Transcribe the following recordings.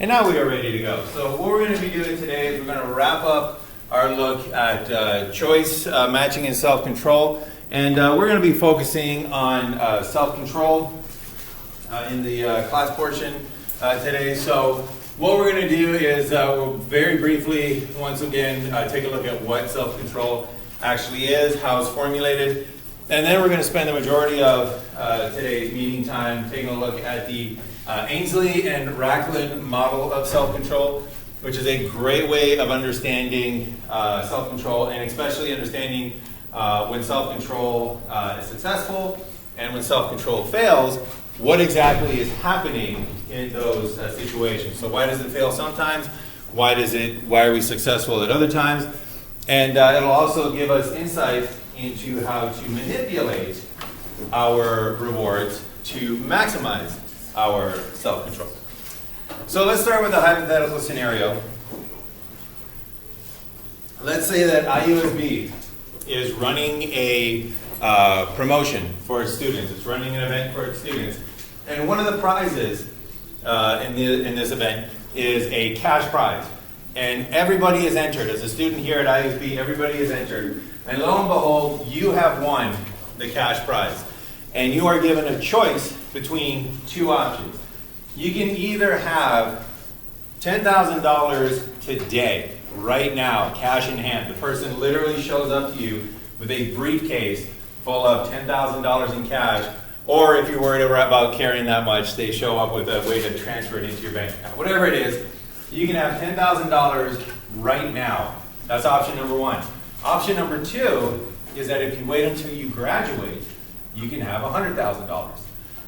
And now we are ready to go. So what we're going to be doing today is we're going to wrap up our look at choice, matching, and self-control. And we're going to be focusing on self-control in the class portion today. So what we're going to do is we'll very briefly, once again, take a look at what self-control actually is, how it's formulated. And then we're going to spend the majority of today's meeting time taking a look at the Ainslie and Rachlin model of self-control, which is a great way of understanding self-control, and especially understanding when self-control is successful and when self-control fails, what exactly is happening in those situations. So why does it fail sometimes? Why are we successful at other times? And it'll also give us insight into how to manipulate our rewards to maximize our self-control. So let's start with a hypothetical scenario. Let's say that IUSB is running a promotion for its students. It's running an event for its students. And one of the prizes in this event is a cash prize. And everybody is entered. As a student here at IUSB, everybody is entered. And lo and behold, you have won the cash prize. And you are given a choice between two options. You can either have $10,000 today, right now, cash in hand. The person literally shows up to you with a briefcase full of $10,000 in cash. Or if you're worried about carrying that much, they show up with a way to transfer it into your bank account. Whatever it is, you can have $10,000 right now. That's option number one. Option number two is that if you wait until you graduate, you can have $100,000.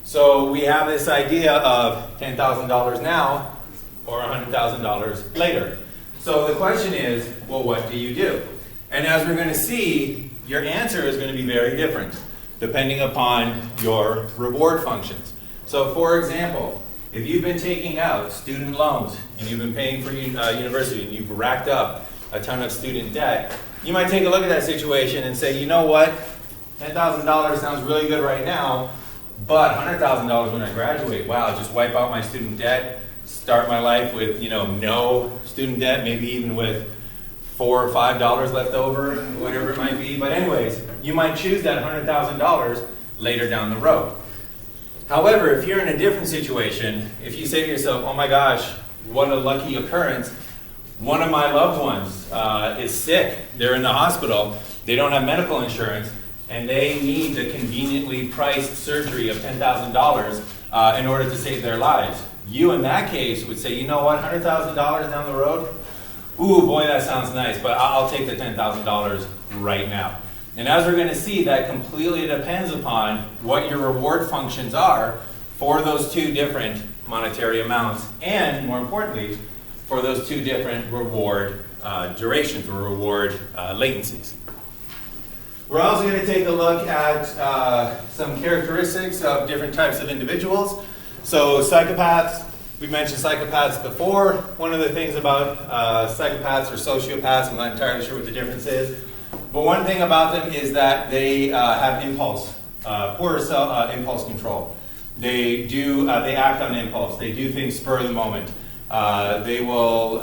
So we have this idea of $10,000 now or $100,000 later. So the question is, well, what do you do? And as we're going to see, your answer is going to be very different depending upon your reward functions. So for example, if you've been taking out student loans and you've been paying for university and you've racked up a ton of student debt, you might take a look at that situation and say, you know what, $10,000 sounds really good right now, but $100,000 when I graduate, wow, just wipe out my student debt, start my life with no student debt, maybe even with $4 or $5 left over, whatever it might be. But anyways, you might choose that $100,000 later down the road. However, if you're in a different situation, if you say to yourself, oh my gosh, what a lucky occurrence, one of my loved ones is sick, they're in the hospital, they don't have medical insurance, and they need the conveniently priced surgery of $10,000 in order to save their lives. You, in that case, would say, you know what, $100,000 down the road? Ooh, boy, that sounds nice, but I'll take the $10,000 right now. And as we're going to see, that completely depends upon what your reward functions are for those two different monetary amounts, and more importantly, for those two different reward durations or reward latencies. We're also going to take a look at some characteristics of different types of individuals. So psychopaths, we mentioned psychopaths before. One of the things about psychopaths or sociopaths, I'm not entirely sure what the difference is, but one thing about them is that they have poor impulse control. They act on impulse. They do things spur of the moment. They will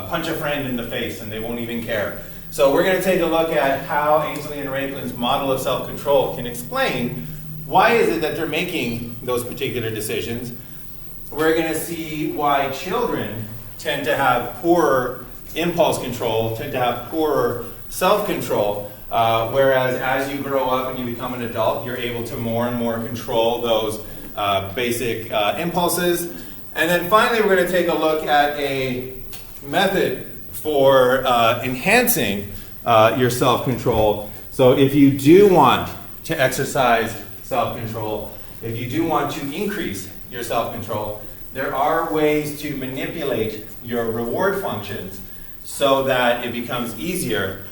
punch a friend in the face and they won't even care. So we're going to take a look at how Ainslie and Rachlin's model of self-control can explain why is it that they're making those particular decisions. We're going to see why children tend to have poorer impulse control, tend to have poorer self-control, whereas as you grow up and you become an adult, you're able to more and more control those basic impulses. And then finally, we're going to take a look at a method for enhancing your self-control. So if you do want to exercise self-control, if you do want to increase your self-control, there are ways to manipulate your reward functions so that it becomes easier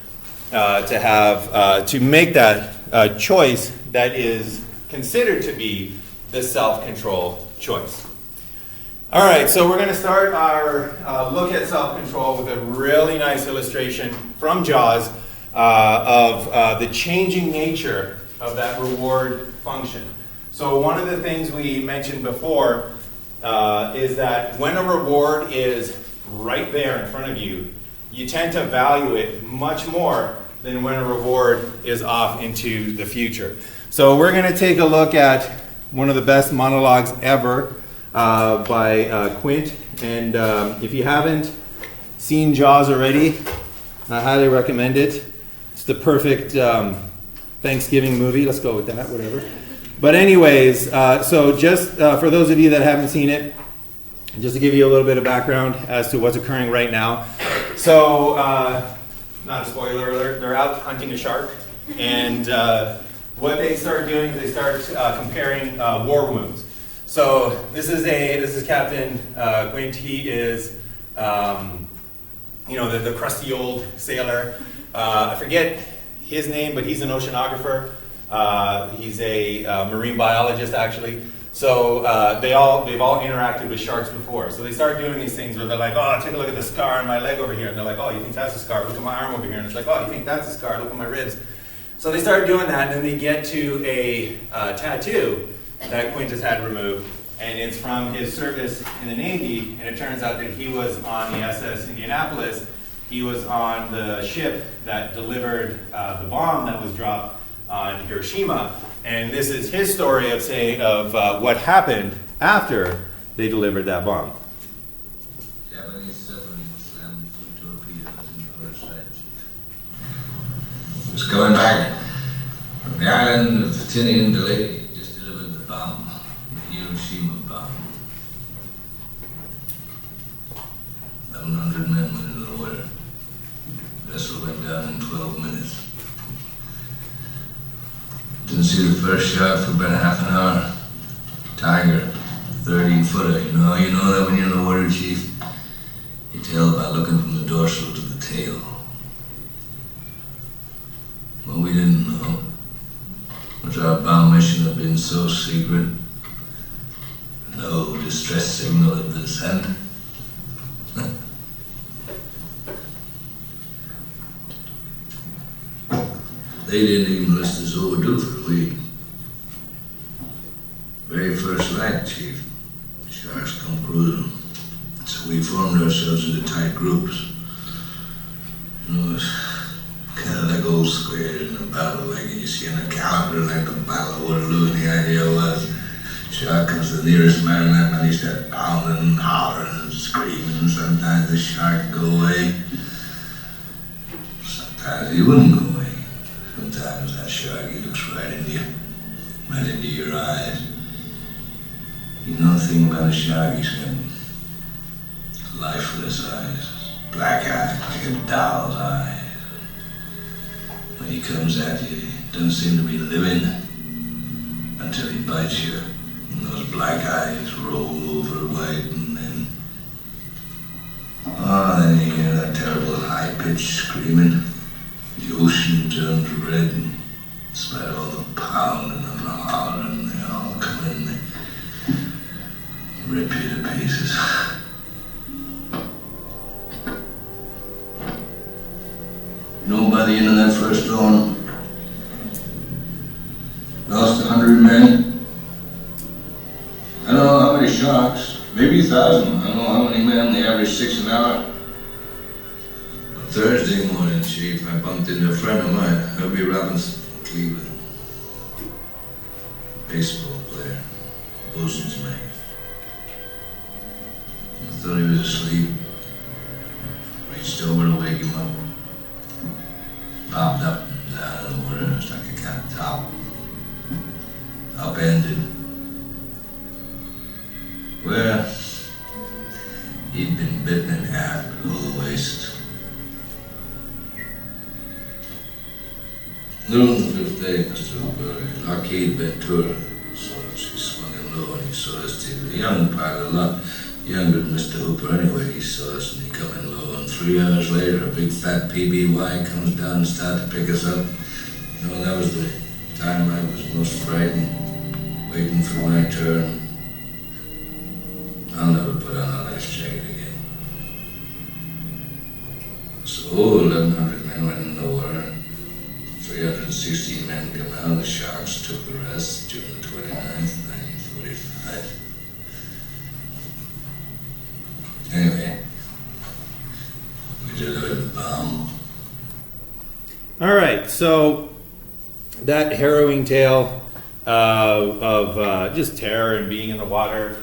to make that choice that is considered to be the self-control choice. All right, so we're going to start our look at self-control with a really nice illustration from Jaws of the changing nature of that reward function. So one of the things we mentioned before is that when a reward is right there in front of you, you tend to value it much more than when a reward is off into the future. So we're going to take a look at one of the best monologues ever by Quint. And if you haven't seen Jaws already, I highly recommend it. It's the perfect Thanksgiving movie. Let's go with that, whatever. But anyways, so just for those of you that haven't seen it, just to give you a little bit of background as to what's occurring right now. So, not a spoiler alert, they're out hunting a shark. And what they start doing is they start comparing war wounds. So this is Captain Quint. He is, the crusty old sailor. I forget his name, but he's an oceanographer. He's a marine biologist, actually. So they've all interacted with sharks before. So they start doing these things where they're like, oh, take a look at the scar on my leg over here. And they're like, oh, you think that's a scar? Look at my arm over here. And it's like, oh, you think that's a scar? Look at my ribs. So they start doing that, and then they get to a tattoo that Quint has had removed. And it's from his service in the Navy. And it turns out that he was on the SS Indianapolis. He was on the ship that delivered the bomb that was dropped on Hiroshima. And this is his story of what happened after they delivered that bomb. Japanese submarine slammed 2 torpedoes in the first sight. Was coming back from the island of Tinian Delay, just delivered the bomb, the Hiroshima bomb. 1,100 men went into the water. The vessel went down in 12 minutes. Didn't see the first shot for about half an hour. Tiger, 13-footer. You know that when you're in the water, Chief? You tell by looking from the dorsal to the tail. What we didn't know was our bomb mission had been so secret. No distress signal had been sent. They didn't even list us overdue for a week. Very first night, Chief. Sharks come cruising. So we formed ourselves into tight groups. It's kind of like old squares in a battle, like you see in a calendar, like the Battle of Waterloo, and the idea was, shark comes to the nearest man, and that man, he starts pounding and hollering and screaming, and sometimes the shark would go away. Sometimes he wouldn't go away. Sometimes that shark, he looks right into you, right into your eyes. You know the thing about a shark, he's got lifeless eyes, black eyes, like a doll's eyes. When he comes at you, he doesn't seem to be living until he bites you. And those black eyes roll over white, and then you hear that terrible high-pitched screaming. The ocean turns red, and despite all the pounding and the hollering, they all come in, they rip you to pieces. By the end of that first storm, lost 100 men. I don't know how many sharks, maybe 1,000. I don't know how many men, they average 6 an hour. Thursday morning, Chief, I bumped into a friend of mine, Herbie Robinson from Cleveland. Baseball player, bosun's mate. I thought he was asleep. Reached over to wake him up. Popped up and down in the water, it's like a kind of top. Upended. Well, he'd been bitten in half below the waist. Noon the 5th day, Mr. Hooper, Lockheed Ventura, so she swung him low and he saw us too. The young pilot, a lot younger than Mr. Hooper anyway, he saw us and he come in low, and 3 hours later, a big fat PBY comes down and started to pick us up. That was the time I was most frightened, waiting for my turn. I'll never put on a life jacket again. So 1,100 men went in the water. 360 men come out, the Sharks took the rest June the 29th, 1945. Anyway, we did a All right, so that harrowing tale of just terror and being in the water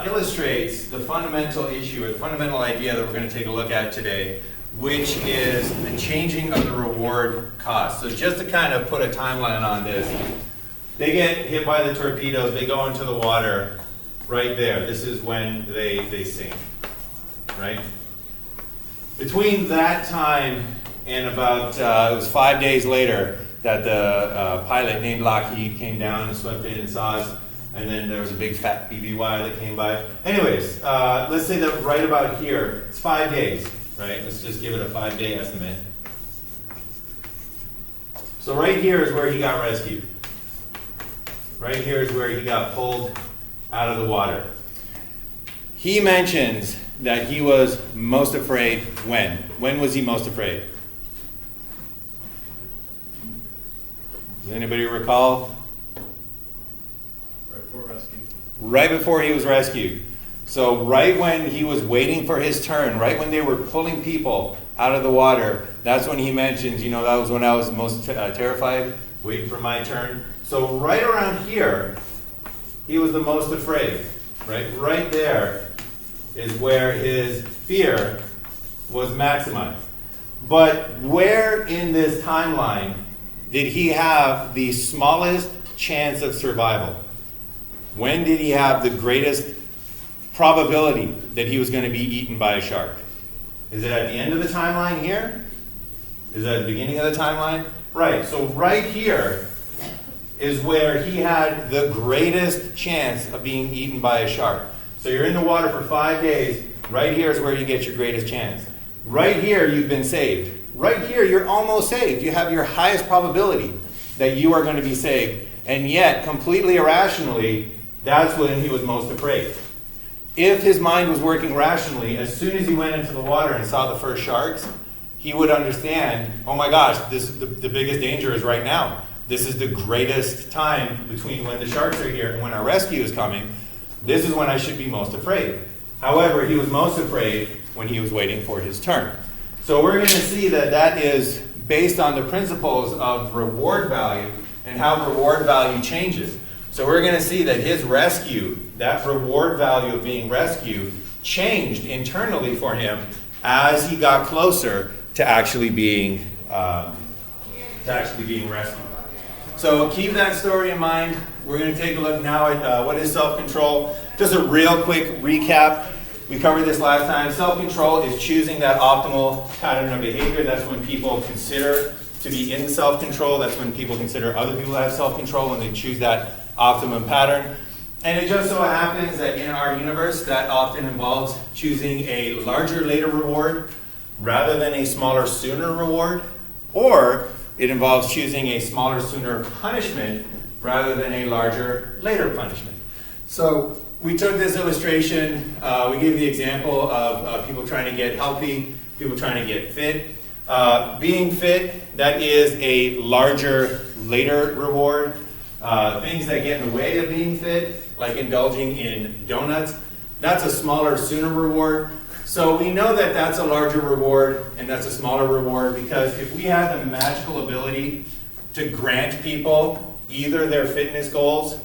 illustrates the fundamental issue or the fundamental idea that we're going to take a look at today, which is the changing of the reward cost. So just to kind of put a timeline on this, they get hit by the torpedoes, they go into the water right there. This is when they sink, right? Between that time and about, it was 5 days later that the pilot named Lockheed came down and swept in and saw us, and then there was a big fat BBY that came by. Anyways, let's say that right about here, it's 5 days, right? Let's just give it a 5-day estimate. So right here is where he got rescued. Right here is where he got pulled out of the water. He mentions that he was most afraid when? When was he most afraid? Does anybody recall? Right before rescue. Right before he was rescued. So right when he was waiting for his turn, right when they were pulling people out of the water, that's when he mentions, you know, that was when I was most terrified, waiting for my turn. So right around here, he was the most afraid. Right there is where his fear was maximized. But where in this timeline did he have the smallest chance of survival? When did he have the greatest probability that he was going to be eaten by a shark? Is it at the end of the timeline here? Is it at the beginning of the timeline? Right, so right here is where he had the greatest chance of being eaten by a shark. So you're in the water for 5 days. Right here is where you get your greatest chance. Right here, you've been saved. Right here, you're almost saved. You have your highest probability that you are going to be saved. And yet, completely irrationally, that's when he was most afraid. If his mind was working rationally, as soon as he went into the water and saw the first sharks, he would understand, oh my gosh, the biggest danger is right now. This is the greatest time between when the sharks are here and when our rescue is coming. This is when I should be most afraid. However, he was most afraid when he was waiting for his turn. So we're going to see that that is based on the principles of reward value and how reward value changes. So we're going to see that his rescue, that reward value of being rescued, changed internally for him as he got closer to actually being rescued. So keep that story in mind. We're going to take a look now at what is self-control. Just a real quick recap. We covered this last time. Self-control is choosing that optimal pattern of behavior. That's when people consider to be in self-control. That's when people consider other people have self-control, when they choose that optimum pattern. And it just so happens that in our universe, that often involves choosing a larger, later reward rather than a smaller, sooner reward, or it involves choosing a smaller, sooner punishment rather than a larger, later punishment. So we took this illustration, we gave the example of people trying to get healthy, people trying to get fit. Being fit, that is a larger, later reward. Things that get in the way of being fit, like indulging in donuts, that's a smaller, sooner reward. So we know that that's a larger reward and that's a smaller reward because if we had the magical ability to grant people either their fitness goals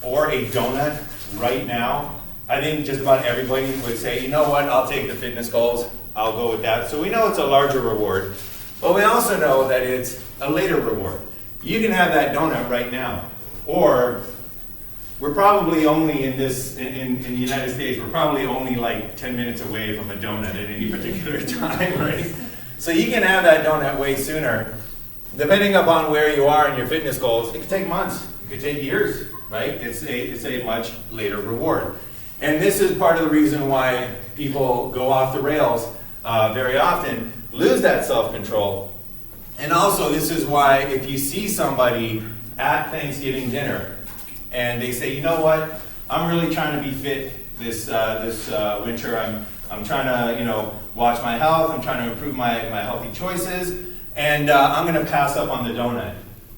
or a donut right now, I think just about everybody would say, you know what, I'll take the fitness goals, I'll go with that. So we know it's a larger reward, but we also know that it's a later reward. You can have that donut right now, or we're probably only in the United States, we're probably only like 10 minutes away from a donut at any particular time, right? So you can have that donut way sooner. Depending upon where you are in your fitness goals, it could take months, it could take years, right? It's a much later reward. And this is part of the reason why people go off the rails very often, lose that self-control. And also, this is why if you see somebody at Thanksgiving dinner and they say, you know what, I'm really trying to be fit this winter. I'm trying to watch my health. I'm trying to improve my healthy choices, and I'm going to pass up on the donut.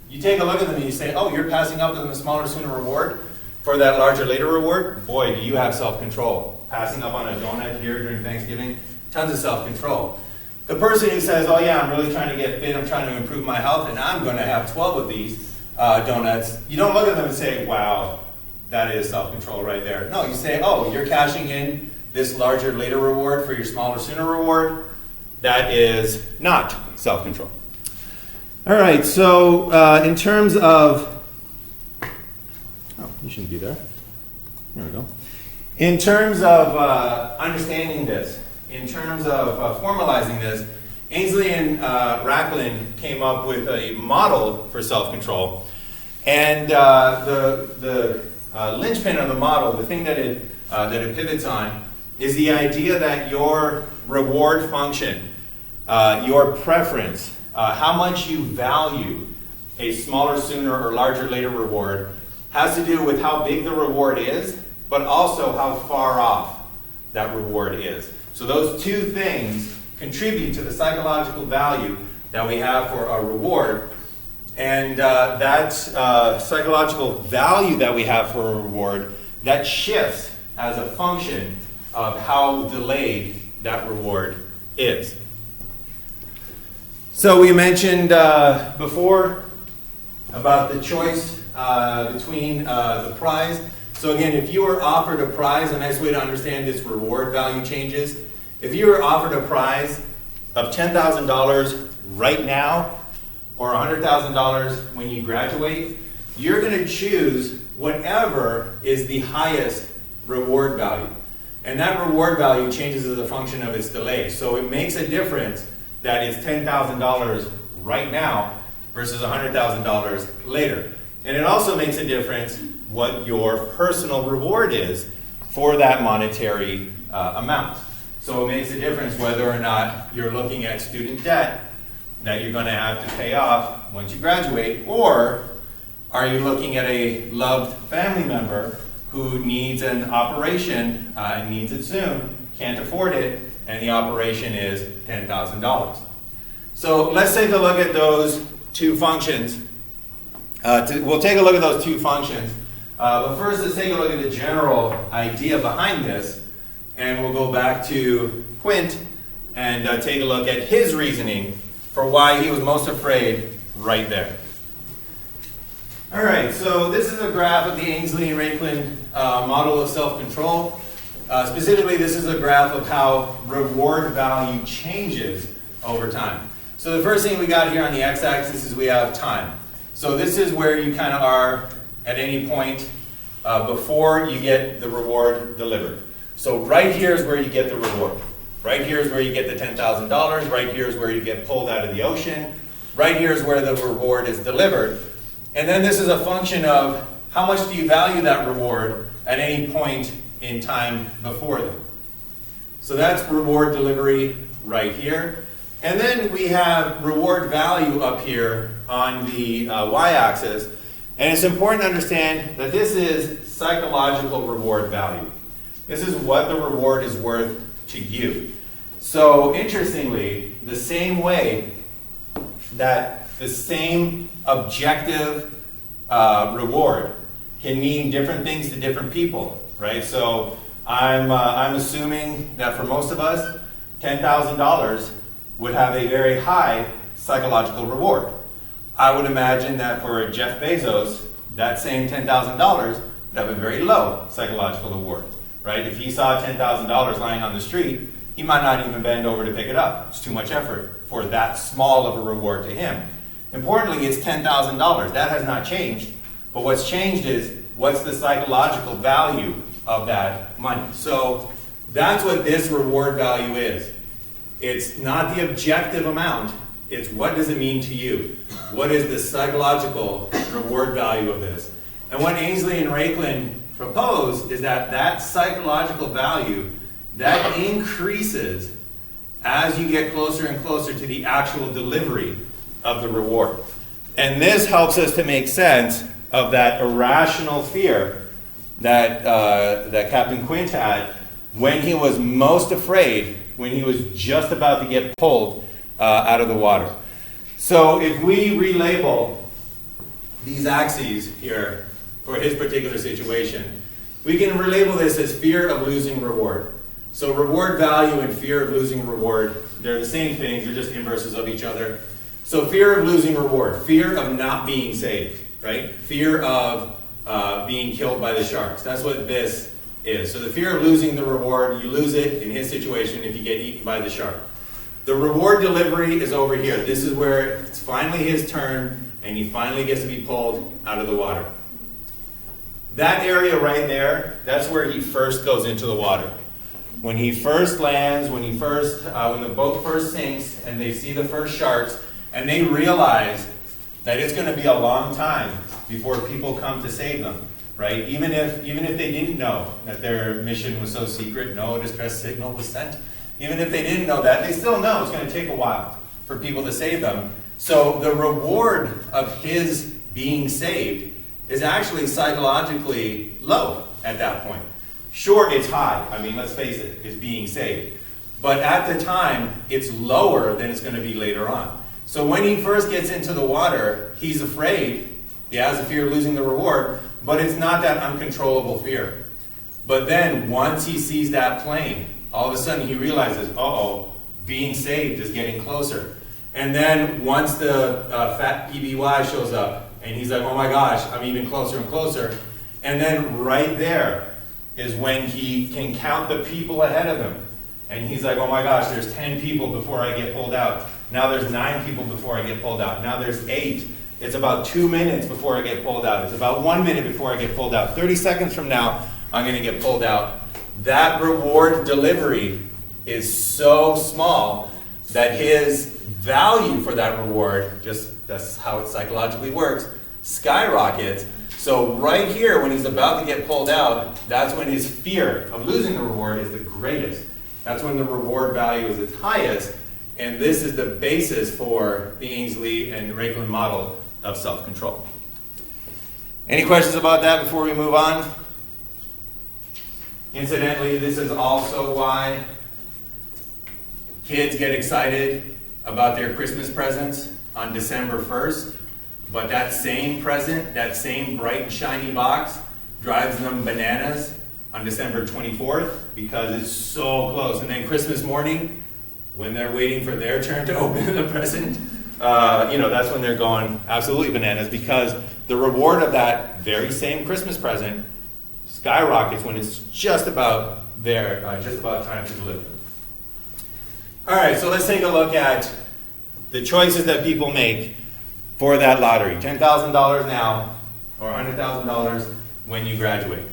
You take a look at them and you say, oh, you're passing up on the smaller, sooner reward for that larger, later reward? Boy, do you have self-control. passing up on a donut here during Thanksgiving, tons of self-control. The person who says, oh yeah, I'm really trying to get fit, I'm trying to improve my health, and I'm going to have 12 of these donuts, you don't look at them and say, wow, that is self-control right there. No, you say, oh, you're cashing in this larger later reward for your smaller sooner reward. That is not self-control. All right, so in terms of, oh, you shouldn't be there. There we go. In terms of understanding this, in terms of formalizing this, Ainslie and Rachlin came up with a model for self-control. And the linchpin of the model, the thing that it pivots on, is the idea that your reward function, your preference, how much you value a smaller sooner or larger later reward has to do with how big the reward is, but also how far off that reward is. So those two things contribute to the psychological value that we have for a reward. And that psychological value that we have for a reward, that shifts as a function of how delayed that reward is. So we mentioned before about the choice between the prize. So again, if you were offered a prize, a nice way to understand this reward value changes. If you were offered a prize of $10,000 right now, or $100,000 when you graduate, you're going to choose whatever is the highest reward value. And that reward value changes as a function of its delay. So it makes a difference that it's $10,000 right now versus $100,000 later. And it also makes a difference what your personal reward is for that monetary amount. So it makes a difference whether or not you're looking at student debt that you're going to have to pay off once you graduate, or are you looking at a loved family member who needs an operation and needs it soon, can't afford it, and the operation is $10,000. So let's take a look at those two functions. We'll take a look at those two functions. But first, let's take a look at the general idea behind this, and we'll go back to Quint and take a look at his reasoning for why he was most afraid right there. All right, so this is a graph of the Ainslie-Rachlin model of self-control. Specifically, this is a graph of how reward value changes over time. So the first thing we got here on the x-axis is we have time. So this is where you kind of are at any point before you get the reward delivered. So right here is where you get the reward. Right here is where you get the $10,000. Right here is where you get pulled out of the ocean. Right here is where the reward is delivered. And then this is a function of how much do you value that reward at any point in time before them. So that's reward delivery right here. And then we have reward value up here on the y-axis. And it's important to understand that this is psychological reward value. This is what the reward is worth to you. So interestingly, the same way that the same objective reward can mean different things to different people, right? So I'm assuming that for most of us, $10,000 would have a very high psychological reward. I would imagine that for Jeff Bezos, that same $10,000 would have a very low psychological reward, right? If he saw $10,000 lying on the street, he might not even bend over to pick it up. It's too much effort for that small of a reward to him. Importantly, it's $10,000. That has not changed. But what's changed is what's the psychological value of that money. So that's what this reward value is. It's not the objective amount. It's what does it mean to you? What is the psychological reward value of this? And what Ainslie and Rachlin propose is that that psychological value, that increases as you get closer and closer to the actual delivery of the reward. And this helps us to make sense of that irrational fear that, that Captain Quint had when he was most afraid, when he was just about to get pulled out of the water. So if we relabel these axes here for his particular situation, We can relabel this as fear of losing reward. So reward value and fear of losing reward, they're the same things, they're just inverses of each other. So fear of losing reward, fear of not being saved, right? Fear of being killed by the sharks. That's what this is. So the fear of losing the reward, you lose it in his situation if you get eaten by the shark. The reward delivery is over here. This is where it's finally his turn and he finally gets to be pulled out of the water. That area right there, that's where he first goes into the water. When he first lands, when the boat first sinks and they see the first sharks and they realize that it's going to be a long time before people come to save them, right? Even if they didn't know that their mission was so secret, no distress signal was sent. Even if they didn't know that, they still know it's going to take a while for people to save them. So the reward of his being saved is actually psychologically low at that point. Sure, it's high. I mean, let's face it, it's being saved. But at the time, it's lower than it's going to be later on. So when he first gets into the water, he's afraid. He has a fear of losing the reward, but it's not that uncontrollable fear. But then once he sees that plane, all of a sudden he realizes, uh-oh, being saved is getting closer. And then once the fat PBY shows up, and he's like, oh my gosh, I'm even closer and closer. And then right there is when he can count the people ahead of him. And he's like, oh my gosh, there's 10 people before I get pulled out. Now there's 9 people before I get pulled out. Now there's 8. It's about 2 minutes before I get pulled out. It's about 1 minute before I get pulled out. 30 seconds from now, I'm going to get pulled out. That reward delivery is so small that his value for that reward, just that's how it psychologically works, skyrockets. So right here, when he's about to get pulled out, that's when his fear of losing the reward is the greatest. That's when the reward value is its highest. And this is the basis for the Ainslie and Rachlin model of self-control. Any questions about that before we move on? Incidentally, this is also why kids get excited about their Christmas presents on December 1st, but that same present, that same bright and shiny box, drives them bananas on December 24th because it's so close. And then Christmas morning, when they're waiting for their turn to open the present, that's when they're going absolutely bananas because the reward of that very same Christmas present skyrockets when it's just about there, just about time to deliver. All right, so let's take a look at the choices that people make for that lottery. $10,000 now or $100,000 when you graduate.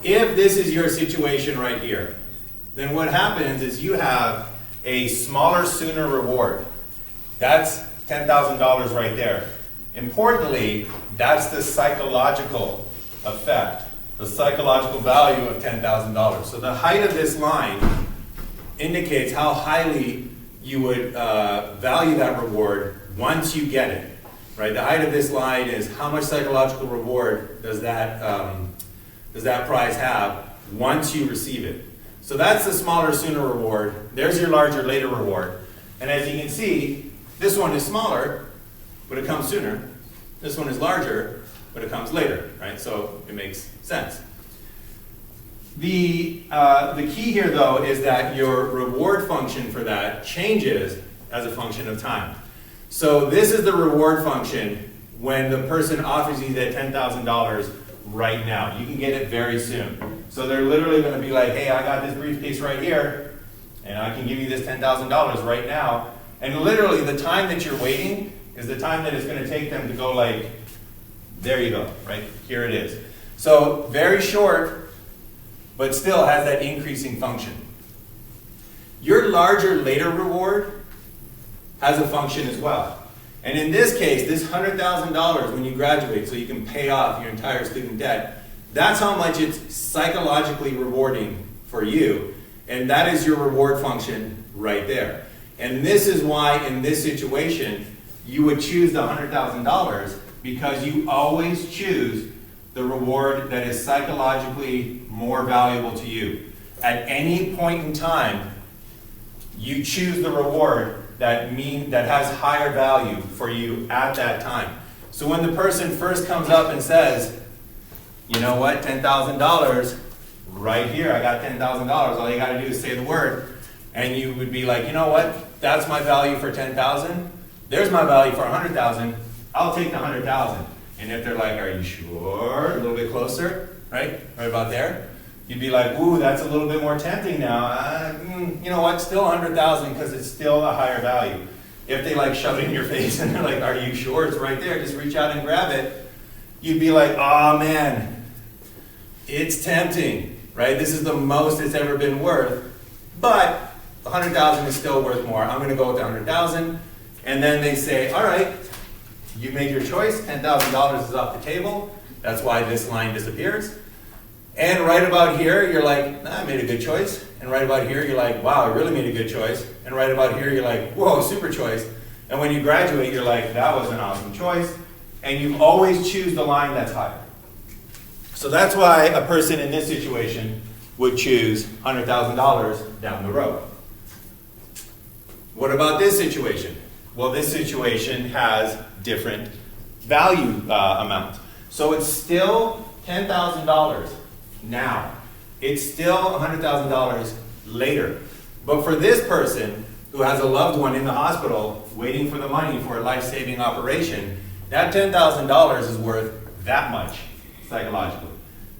If this is your situation right here, then what happens is you have a smaller, sooner reward. That's $10,000 right there. Importantly, that's the psychological effect, the psychological value of $10,000. So the height of this line indicates how highly you would value that reward once you get it. Right? The height of this line is how much psychological reward does that prize have once you receive it. So that's the smaller, sooner reward. There's your larger, later reward. And as you can see, this one is smaller, but it comes sooner. This one is larger, but it comes later, right? So it makes sense. The key here, though, is that your reward function for that changes as a function of time. So this is the reward function when the person offers you that $10,000 right now. You can get it very soon. So they're literally going to be like, hey, I got this briefcase right here, and I can give you this $10,000 right now. And literally the time that you're waiting is the time that it's going to take them to go like, there you go, right? Here it is. So very short, but still has that increasing function. Your larger, later reward has a function as well. And in this case, this $100,000 when you graduate so you can pay off your entire student debt, that's how much it's psychologically rewarding for you. And that is your reward function right there. And this is why in this situation, you would choose the $100,000 because you always choose the reward that is psychologically more valuable to you. At any point in time, you choose the reward that has higher value for you at that time. So when the person first comes up and says, you know what, $10,000, right here, I got $10,000. All you got to do is say the word, and you would be like, you know what? That's my value for 10,000. There's my value for 100,000. I'll take the 100,000. And if they're like, are you sure? A little bit closer, right? Right about there. You'd be like, ooh, that's a little bit more tempting now. You know what? Still 100,000 because it's still a higher value. If they like shove it in your face and they're like, are you sure? It's right there. Just reach out and grab it. You'd be like, oh man, it's tempting, right? This is the most it's ever been worth, but 100,000 is still worth more. I'm going to go with the 100,000. And then they say, all right, you made your choice. $10,000 is off the table. That's why this line disappears. And right about here, you're like, nah, I made a good choice. And right about here, you're like, wow, I really made a good choice. And right about here, you're like, whoa, super choice. And when you graduate, you're like, that was an awesome choice. And you always choose the line that's higher. So that's why a person in this situation would choose $100,000 down the road. What about this situation? Well, this situation has different value amounts. So it's still $10,000 now. It's still $100,000 later. But for this person who has a loved one in the hospital waiting for the money for a life-saving operation, that $10,000 is worth that much psychologically.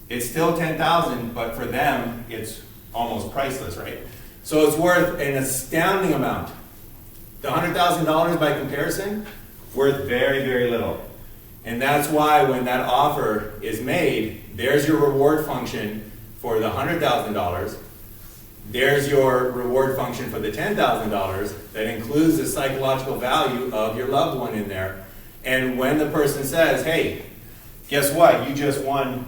It's still $10,000, but for them, it's almost priceless, right? So it's worth an astounding amount. The $100,000 by comparison, worth very, very little. And that's why when that offer is made, there's your reward function for the $100,000. There's your reward function for the $10,000 that includes the psychological value of your loved one in there. And when the person says, hey, guess what? You just won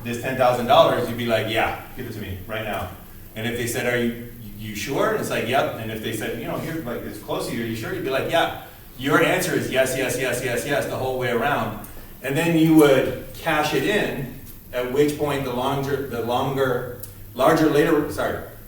this $10,000, you'd be like, yeah, give it to me right now. And if they said, are you sure? And it's like, yep. And if they said, you know, here, like it's close to you, are you sure? You'd be like, yeah. Your answer is yes, yes, yes, yes, yes, the whole way around. And then you would cash it in, at which point the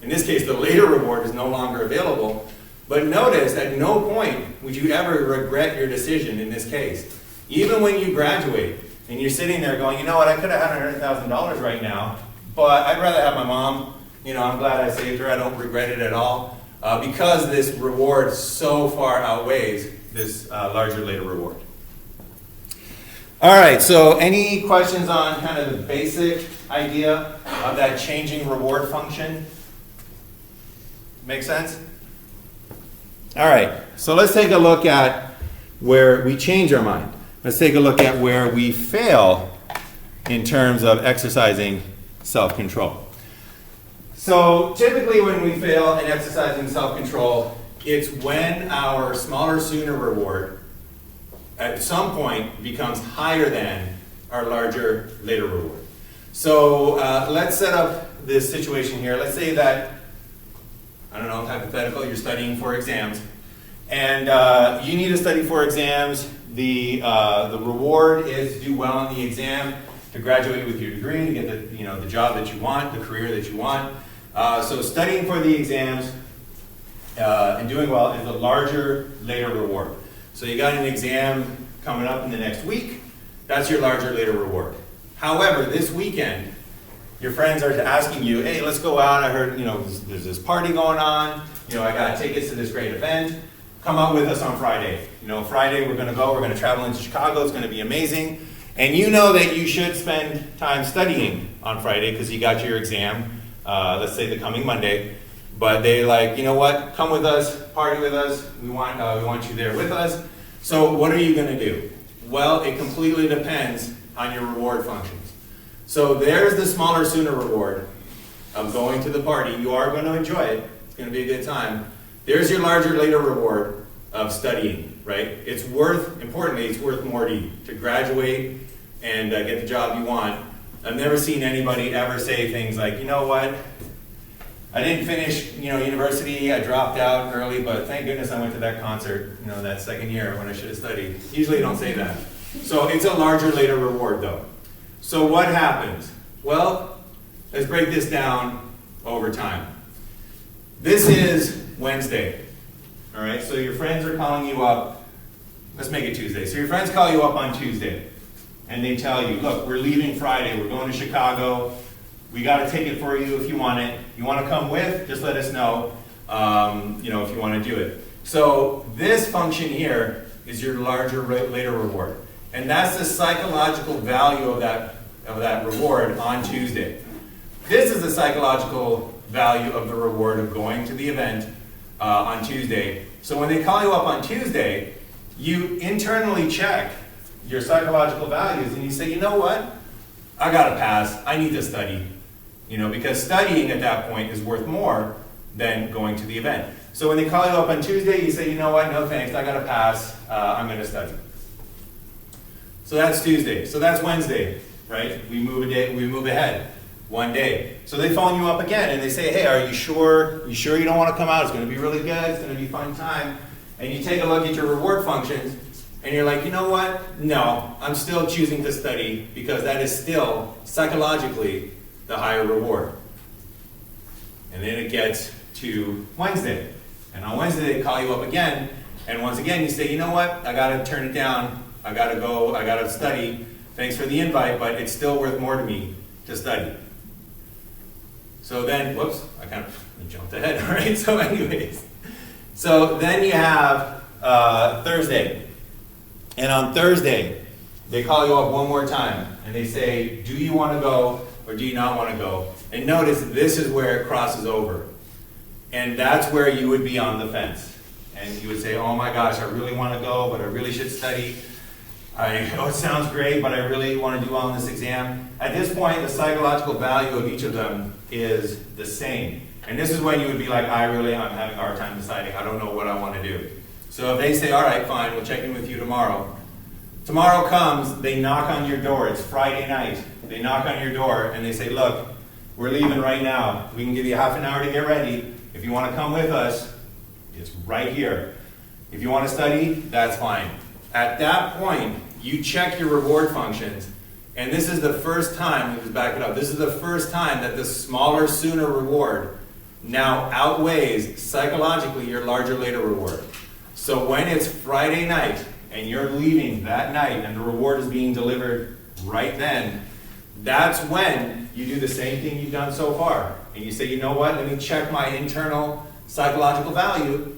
in this case, the later reward is no longer available. But notice, at no point would you ever regret your decision in this case. Even when you graduate, and you're sitting there going, you know what, I could have had $100,000 right now, but I'd rather have my mom. You know, I'm glad I saved her. I don't regret it at all. Because this reward so far outweighs this larger later reward. All right, so any questions on kind of the basic idea of that changing reward function? Make sense? All right, so let's take a look at where we change our mind. Let's take a look at where we fail in terms of exercising self-control. So typically when we fail in exercising self-control, it's when our smaller sooner reward at some point becomes higher than our larger later reward. So let's set up this situation here. Let's say that, I don't know, hypothetical, you're studying for exams. And you need to study for exams. The reward is to do well on the exam, to graduate with your degree, to get the job that you want, the career that you want. So studying for the exams and doing well is the larger later reward. So you got an exam coming up in the next week. That's your larger later reward. However, this weekend, your friends are asking you, hey, let's go out. I heard, there's this party going on. I got tickets to this great event. Come out with us on Friday. Friday we're going to go. We're going to travel into Chicago. It's going to be amazing. And you know that you should spend time studying on Friday because you got your exam, let's say the coming Monday. But they're like, you know what? Come with us. Party with us. We want you there with us. So what are you going to do? Well, it completely depends on your reward functions. So there's the smaller sooner reward of going to the party. You are going to enjoy it. It's going to be a good time. There's your larger later reward of studying, right? Importantly, it's worth more to you to graduate and get the job you want. I've never seen anybody ever say things like, you know what? I didn't finish, university. I dropped out early, but thank goodness I went to that concert, that second year when I should have studied. Usually you don't say that. So it's a larger later reward, though. So what happens? Well, let's break this down over time. This is Wednesday, all right? So your friends are calling you up. Let's make it Tuesday. So your friends call you up on Tuesday, and they tell you, look, we're leaving Friday. We're going to Chicago. We got a ticket for you if you want it. You want to come with, just let us know, if you want to do it. So this function here is your larger later reward. And that's the psychological value of that reward on Tuesday. This is the psychological value of the reward of going to the event on Tuesday. So when they call you up on Tuesday, you internally check your psychological values and you say, you know what? I got to pass. I need to study. Because studying at that point is worth more than going to the event. So when they call you up on Tuesday, you say, you know what? No thanks. I got to pass. I'm going to study. So that's Tuesday. So that's Wednesday, right? We move ahead one day. So they phone you up again and they say, hey, are you sure? You sure you don't want to come out? It's going to be really good. It's going to be a fun time. And you take a look at your reward functions and you're like, you know what? No, I'm still choosing to study because that is still psychologically the higher reward. And then it gets to Wednesday. And on Wednesday they call you up again. And once again you say, you know what? I got to turn it down. I got to go. I got to study. Thanks for the invite, but it's still worth more to me to study. So then, whoops, I kind of jumped ahead, all right? So anyways, so then you have Thursday. And on Thursday, they call you up one more time, and they say, do you want to go or do you not want to go? And notice, this is where it crosses over. And that's where you would be on the fence. And you would say, oh my gosh, I really want to go, but I really should study. It sounds great, but I really want to do well on this exam. At this point, the psychological value of each of them is the same. And this is when you would be like, I'm having a hard time deciding. I don't know what I want to do. So if they say, all right, fine, we'll check in with you tomorrow. Tomorrow comes, they knock on your door. It's Friday night. They knock on your door and they say, look, we're leaving right now. We can give you half an hour to get ready. If you want to come with us, it's right here. If you want to study, that's fine. At that point, you check your reward functions, and this is the first time, let me back it up, this is the first time that the smaller, sooner reward now outweighs psychologically your larger, later reward. So when it's Friday night, and you're leaving that night, and the reward is being delivered right then, that's when you do the same thing you've done so far. And you say, you know what, let me check my internal psychological value.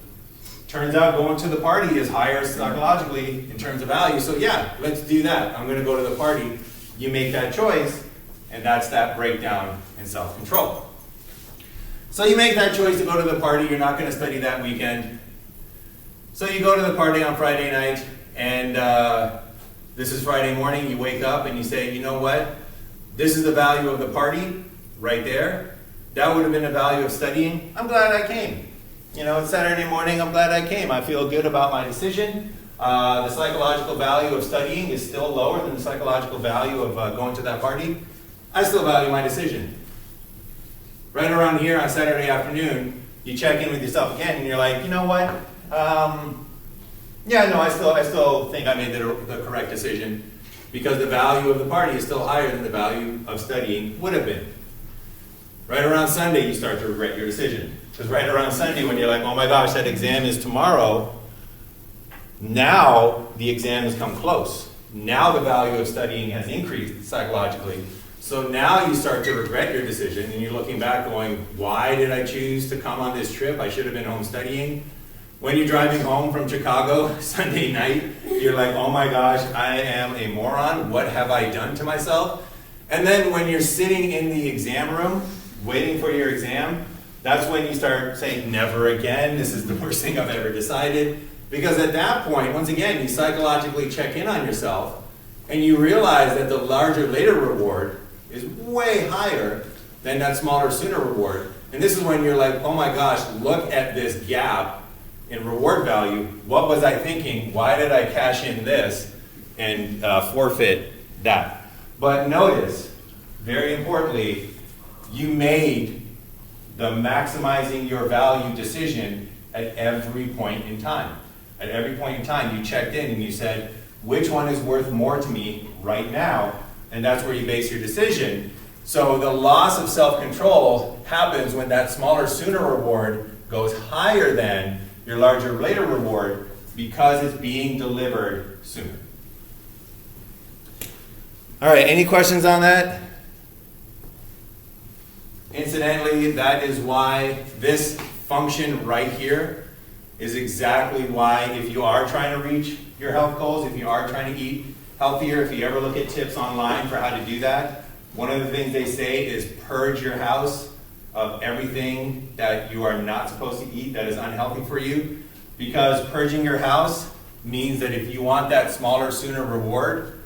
Turns out going to the party is higher psychologically in terms of value. So yeah, let's do that. I'm going to go to the party. You make that choice, and that's that breakdown in self-control. So you make that choice to go to the party. You're not going to study that weekend. So you go to the party on Friday night, and this is Friday morning. You wake up and you say, you know what? This is the value of the party right there. That would have been the value of studying. I'm glad I came. It's Saturday morning, I'm glad I came. I feel good about my decision. The psychological value of studying is still lower than the psychological value of going to that party. I still value my decision. Right around here on Saturday afternoon, you check in with yourself again and you're like, you know what? I still think I made the correct decision because the value of the party is still higher than the value of studying would have been. Right around Sunday, you start to regret your decision. Because right around Sunday, when you're like, oh my gosh, that exam is tomorrow, now the exam has come close. Now the value of studying has increased psychologically. So now you start to regret your decision, and you're looking back going, why did I choose to come on this trip? I should have been home studying. When you're driving home from Chicago Sunday night, you're like, oh my gosh, I am a moron. What have I done to myself? And then when you're sitting in the exam room, waiting for your exam, that's when you start saying, never again, this is the worst thing I've ever decided. Because at that point, once again, you psychologically check in on yourself, and you realize that the larger, later reward is way higher than that smaller, sooner reward. And this is when you're like, oh my gosh, look at this gap in reward value. What was I thinking? Why did I cash in this and forfeit that? But notice, very importantly, you made the maximizing your value decision at every point in time. At every point in time, you checked in and you said, which one is worth more to me right now? And that's where you base your decision. So the loss of self-control happens when that smaller, sooner reward goes higher than your larger, later reward because it's being delivered sooner. All right, any questions on that? Incidentally, that is why this function right here is exactly why if you are trying to reach your health goals, if you are trying to eat healthier, if you ever look at tips online for how to do that, one of the things they say is purge your house of everything that you are not supposed to eat that is unhealthy for you, because purging your house means that if you want that smaller, sooner reward,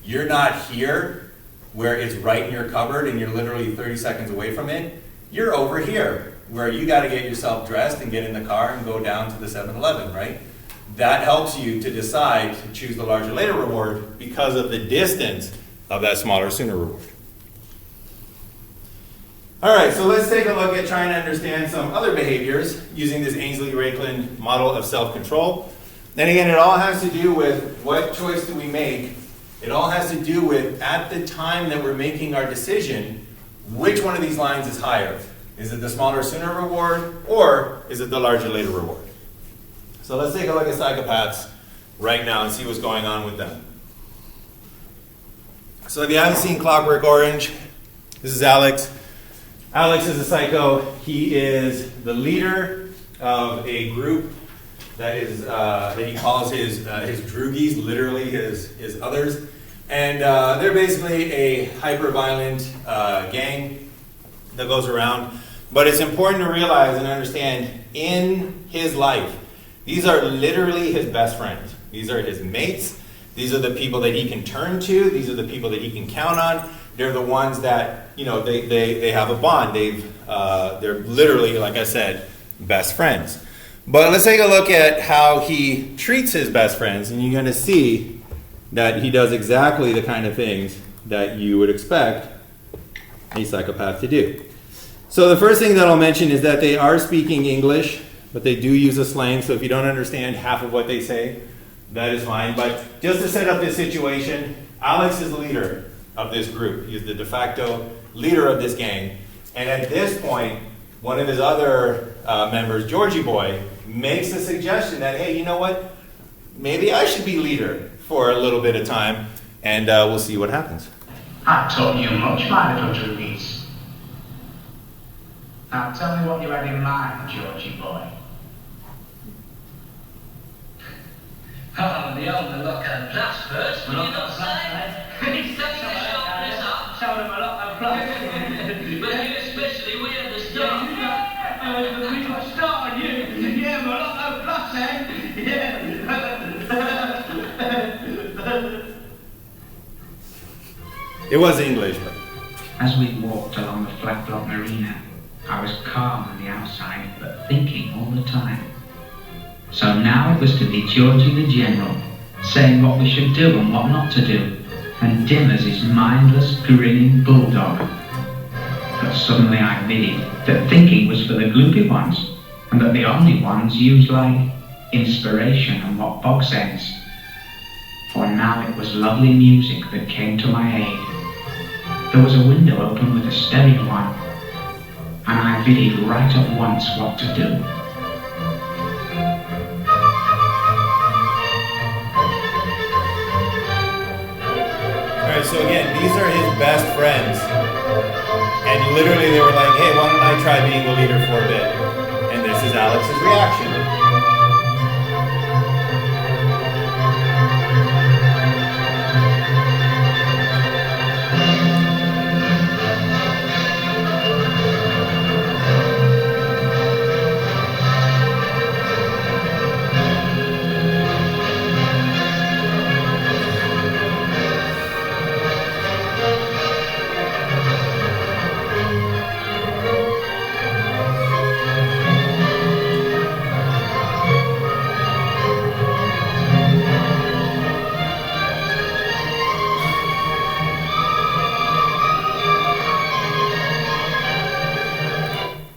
you're not here where it's right in your cupboard and you're literally 30 seconds away from it. You're over here where you got to get yourself dressed and get in the car and go down to the 7-Eleven, right? That helps you to decide to choose the larger, later reward because of the distance of that smaller, sooner reward. All right, so let's take a look at trying to understand some other behaviors using this Ainslie-Rachlin model of self-control. And again, it all has to do with what choice do we make. It all has to do with, at the time that we're making our decision, which one of these lines is higher? Is it the smaller, sooner reward, or is it the larger, later reward? So let's take a look at psychopaths right now and see what's going on with them. So if you haven't seen Clockwork Orange, this is Alex. Alex is a psycho. He is the leader of a group that is that he calls his droogies, literally his others, and they're basically a hyper-violent gang that goes around. But it's important to realize and understand in his life, these are literally his best friends. These are his mates. These are the people that he can turn to. These are the people that he can count on. They're the ones that, you know, they have a bond. They're literally, like I said, best friends. But let's take a look at how he treats his best friends, and you're going to see that he does exactly the kind of things that you would expect a psychopath to do. So the first thing that I'll mention is that they are speaking English, but they do use a slang, so if you don't understand half of what they say, that is fine. But just to set up this situation, Alex is the leader of this group. He's the de facto leader of this gang. And at this point, one of his other members, Georgie Boy, makes a suggestion that, hey, you know what? Maybe I should be leader for a little bit of time, and we'll see what happens. I taught you much, my little droogies. Now tell me what you had in mind, Georgie Boy. Oh, the old look and glass first, will you not say? He's taking the sharpness up. Showed him a lot of blood. But you especially, we had the start. We got a start on you. Yeah, a lot of blood, eh? Yeah. It was English, but... As we walked along the flat block marina, I was calm on the outside, but thinking all the time. So now it was to be Georgie the General, saying what we should do and what not to do, and dim as his mindless, grinning bulldog. But suddenly I admitted that thinking was for the gloopy ones, and that the only ones used like inspiration and what Bog says. For now it was lovely music that came to my aid. There was a window open with a stereo on, and I viddied right at once what to do. Alright, so again, these are his best friends. And literally they were like, hey, why don't I try being the leader for a bit? And this is Alex's reaction.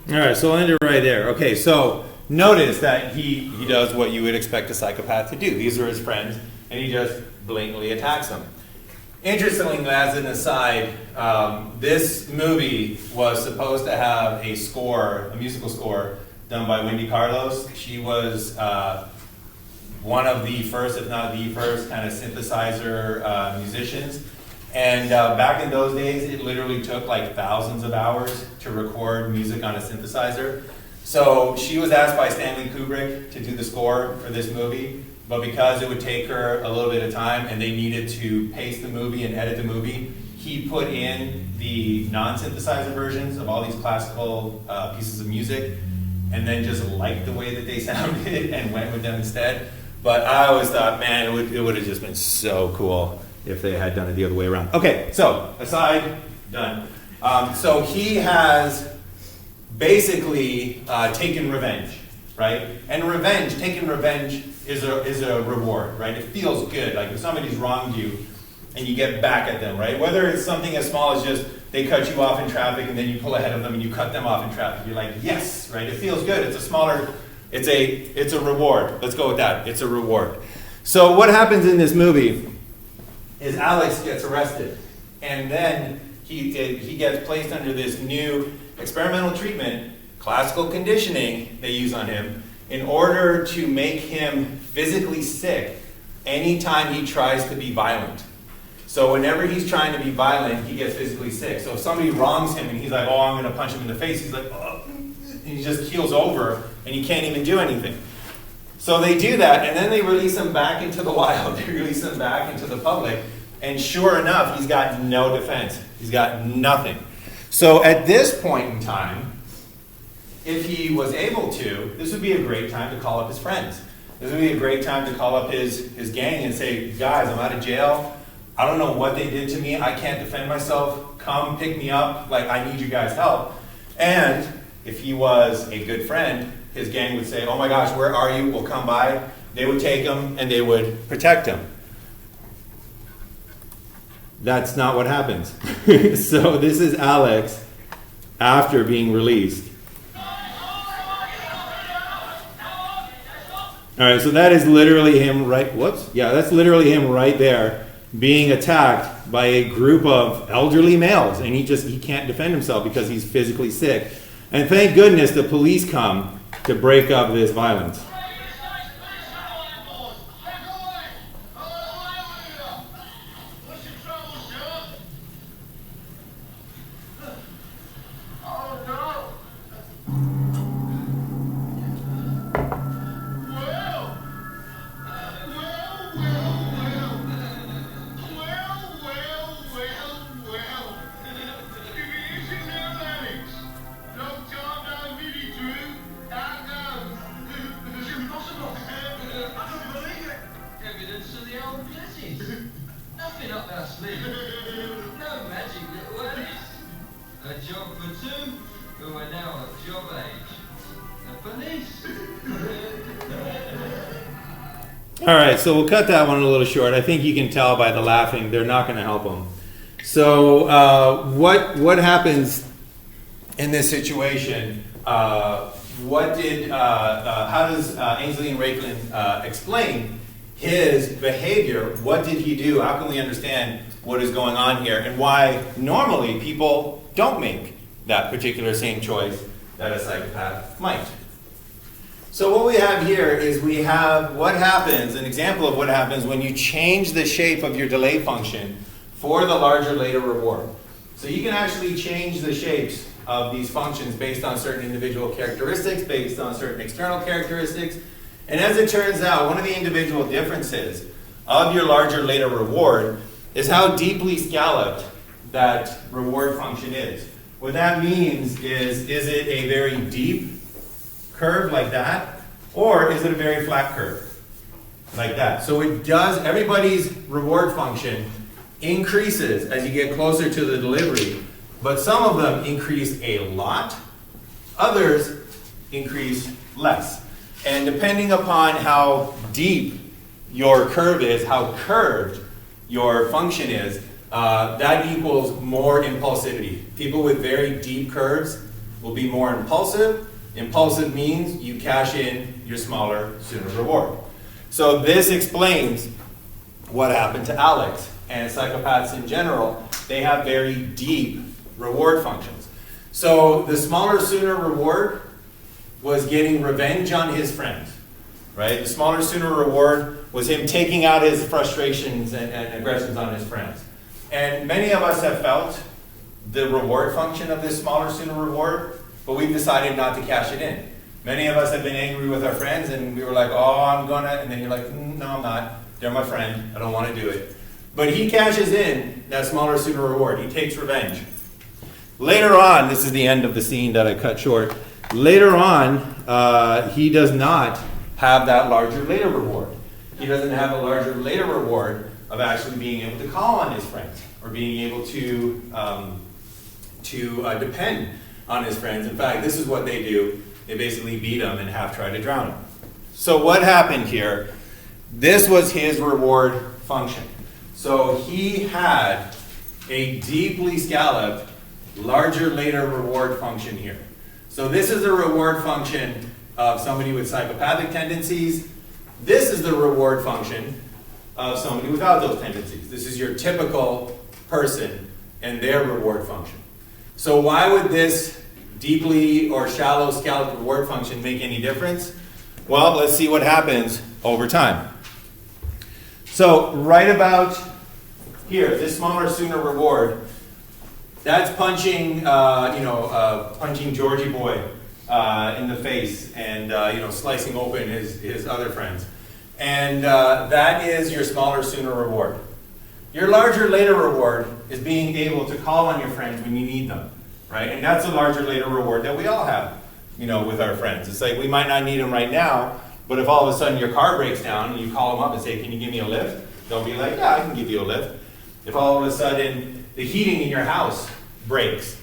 Alright, so I'll end it right there. Okay, so notice that he does what you would expect a psychopath to do. These are his friends, and he just blatantly attacks them. Interestingly, as an aside, this movie was supposed to have a score, a musical score, done by Wendy Carlos. She was one of the first, if not the first, kind of synthesizer musicians. And back in those days, it literally took like thousands of hours to record music on a synthesizer. So she was asked by Stanley Kubrick to do the score for this movie, but because it would take her a little bit of time and they needed to pace the movie and edit the movie, he put in the non-synthesizer versions of all these classical pieces of music and then just liked the way that they sounded and went with them instead. But I always thought, man, it would have just been so cool if they had done it the other way around. Okay, so aside, done. So he has basically taken revenge, right? And taking revenge is a reward, right? It feels good. Like if somebody's wronged you and you get back at them, right? Whether it's something as small as just they cut you off in traffic and then you pull ahead of them and you cut them off in traffic. You're like, yes, right? It feels good. It's a reward. Let's go with that. It's a reward. So what happens in this movie is Alex gets arrested, and then he gets placed under this new experimental treatment, classical conditioning they use on him, in order to make him physically sick anytime he tries to be violent. So whenever he's trying to be violent, he gets physically sick. So if somebody wrongs him and he's like, oh, I'm going to punch him in the face, he's like, oh, and he just keels over and he can't even do anything. So they do that, and then they release him back into the wild. They release him back into the public, and sure enough, he's got no defense. He's got nothing. So at this point in time, if he was able to, this would be a great time to call up his friends. This would be a great time to call up his gang and say, guys, I'm out of jail. I don't know what they did to me. I can't defend myself. Come pick me up. Like, I need you guys' help. And if he was a good friend, his gang would say, oh my gosh, where are you? We'll come by. They would take him and they would protect him. That's not what happens. So this is Alex after being released. All right, so that is literally him that's literally him right there being attacked by a group of elderly males, and he can't defend himself because he's physically sick. And thank goodness the police come to break up this violence. All right, so we'll cut that one a little short. I think you can tell by the laughing, they're not going to help him. So what happens in this situation? How does Ainslie-Rachlin explain his behavior? What did he do? How can we understand what is going on here and why normally people don't make that particular same choice that a psychopath might? So what we have here is we have what happens, an example of what happens when you change the shape of your delay function for the larger later reward. So you can actually change the shapes of these functions based on certain individual characteristics, based on certain external characteristics. And as it turns out, one of the individual differences of your larger later reward is how deeply scalloped that reward function is. What that means is it a very deep curve like that, or is it a very flat curve like that? So it does, everybody's reward function increases as you get closer to the delivery, but some of them increase a lot, others increase less. And depending upon how deep your curve is, how curved your function is, that equals more impulsivity. People with very deep curves will be more impulsive. Impulsive means you cash in your smaller, sooner reward. So this explains what happened to Alex and psychopaths in general. They have very deep reward functions. So the smaller, sooner reward was getting revenge on his friends, right? The smaller, sooner reward was him taking out his frustrations and aggressions on his friends. And many of us have felt the reward function of this smaller, sooner reward, but we've decided not to cash it in. Many of us have been angry with our friends, and we were like, oh, I'm gonna, and then you're like, no, I'm not. They're my friend. I don't want to do it. But he cashes in that smaller, sooner reward. He takes revenge. Later on, this is the end of the scene that I cut short. Later on, he does not have that larger, later reward. He doesn't have a larger, later reward of actually being able to call on his friends or being able to depend on his friends. In fact, this is what they do. They basically beat him and half try to drown him. So what happened here? This was his reward function. So he had a deeply scalloped, larger, later reward function here. So this is the reward function of somebody with psychopathic tendencies. This is the reward function of somebody without those tendencies. This is your typical person and their reward function. So why would this deeply or shallow scalloped reward function make any difference? Well, let's see what happens over time. So right about here, this smaller, sooner reward, that's punching, punching Georgie boy in the face and slicing open his other friends. And that is your smaller, sooner reward. Your larger, later reward is being able to call on your friends when you need them, right? And that's a larger, later reward that we all have, with our friends. It's like we might not need them right now, but if all of a sudden your car breaks down and you call them up and say, can you give me a lift? They'll be like, yeah, I can give you a lift. If all of a sudden the heating in your house breaks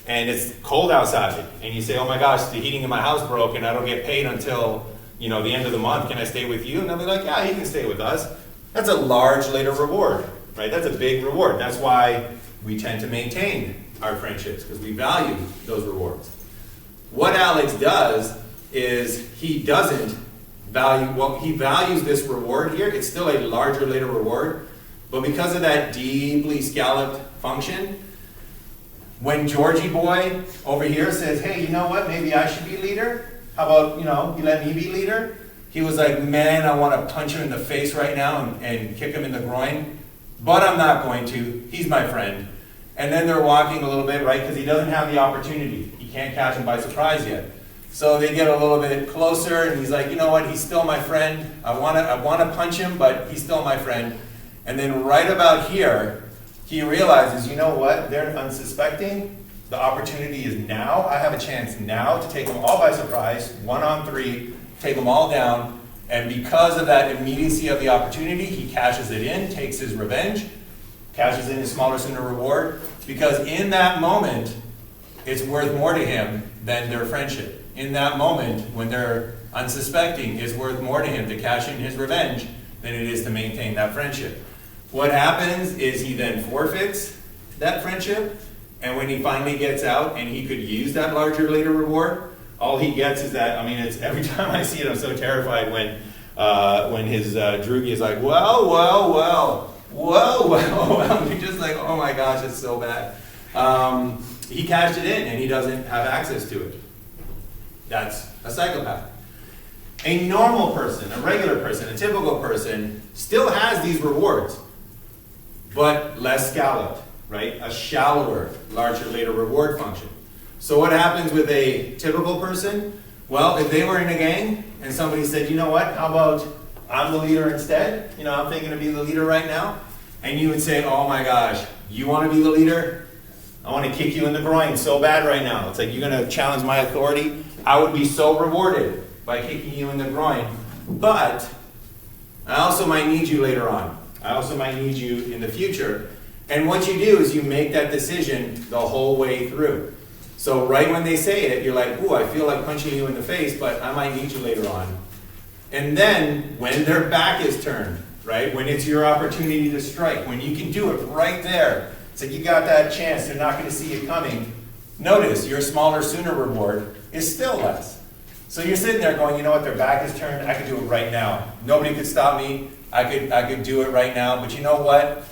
and it's cold outside and you say, oh my gosh, the heating in my house broke and I don't get paid until the end of the month, can I stay with you? And they'll be like, yeah, you can stay with us. That's a large later reward, right? That's a big reward. That's why we tend to maintain our friendships, because we value those rewards. What Alex does is he doesn't value, well, he values this reward here. It's still a larger later reward, but because of that deeply scalloped function, when Georgie boy over here says, hey, you know what, maybe I should be leader? How about, you let me be leader? He was like, man, I want to punch him in the face right now and kick him in the groin, but I'm not going to. He's my friend. And then they're walking a little bit, right, because he doesn't have the opportunity. He can't catch him by surprise yet. So they get a little bit closer, and he's like, you know what, he's still my friend. I want to punch him, but he's still my friend. And then right about here, he realizes, you know what, they're unsuspecting. The opportunity is now. I have a chance now to take them all by surprise, 1-on-3, take them all down. And because of that immediacy of the opportunity, he cashes it in, takes his revenge, cashes in his smaller, sooner reward, because in that moment, it's worth more to him than their friendship. In that moment, when they're unsuspecting, it's worth more to him to cash in his revenge than it is to maintain that friendship. What happens is he then forfeits that friendship, and when he finally gets out and he could use that larger later reward, all he gets is that, it's every time I see it, I'm so terrified when his droogie is like, well. You're just like, oh my gosh, it's so bad. He cashed it in and he doesn't have access to it. That's a psychopath. A normal person, a regular person, a typical person still has these rewards, but less scalloped, right? A shallower, larger, later reward function. So what happens with a typical person? Well, if they were in a gang and somebody said, you know what, how about I'm the leader instead? I'm thinking to be the leader right now. And you would say, oh my gosh, you want to be the leader? I want to kick you in the groin so bad right now. It's like, you're going to challenge my authority? I would be so rewarded by kicking you in the groin. But I also might need you later on. I also might need you in the future. And what you do is you make that decision the whole way through. So right when they say it, you're like, ooh, I feel like punching you in the face, but I might need you later on. And then when their back is turned, right, when it's your opportunity to strike, when you can do it right there, it's like you got that chance, they're not going to see it coming. Notice your smaller, sooner reward is still less. So you're sitting there going, you know what, their back is turned, I could do it right now. Nobody could stop me, I could do it right now, but you know what?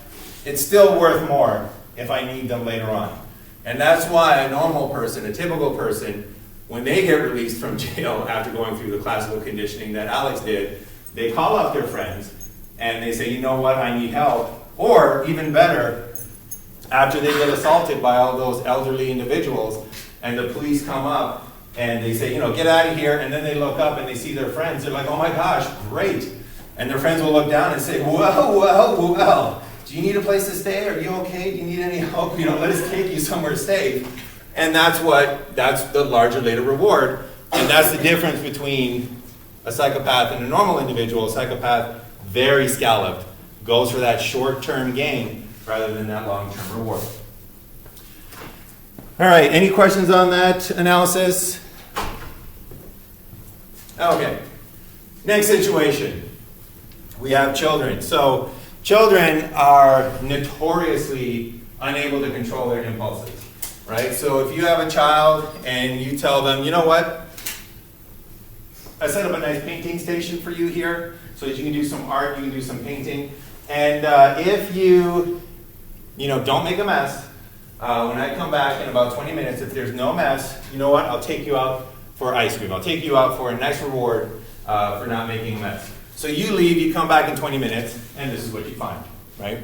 It's still worth more if I need them later on. And that's why a normal person, a typical person, when they get released from jail after going through the classical conditioning that Alex did, they call up their friends and they say, you know what, I need help. Or even better, after they get assaulted by all those elderly individuals, and the police come up and they say, get out of here, and then they look up and they see their friends, they're like, oh my gosh, great. And their friends will look down and say, well, do you need a place to stay? Are you okay? Do you need any help? Let us take you somewhere safe. And that's the larger later reward. And that's the difference between a psychopath and a normal individual. A psychopath, very scalloped, goes for that short-term gain rather than that long-term reward. All right, any questions on that analysis? Okay, next situation. We have children. So children are notoriously unable to control their impulses, right? So if you have a child and you tell them, you know what? I set up a nice painting station for you here so that you can do some art, you can do some painting. And if you don't make a mess, when I come back in about 20 minutes, if there's no mess, you know what? I'll take you out for ice cream. I'll take you out for a nice reward for not making a mess. So you leave, you come back in 20 minutes, and this is what you find, right?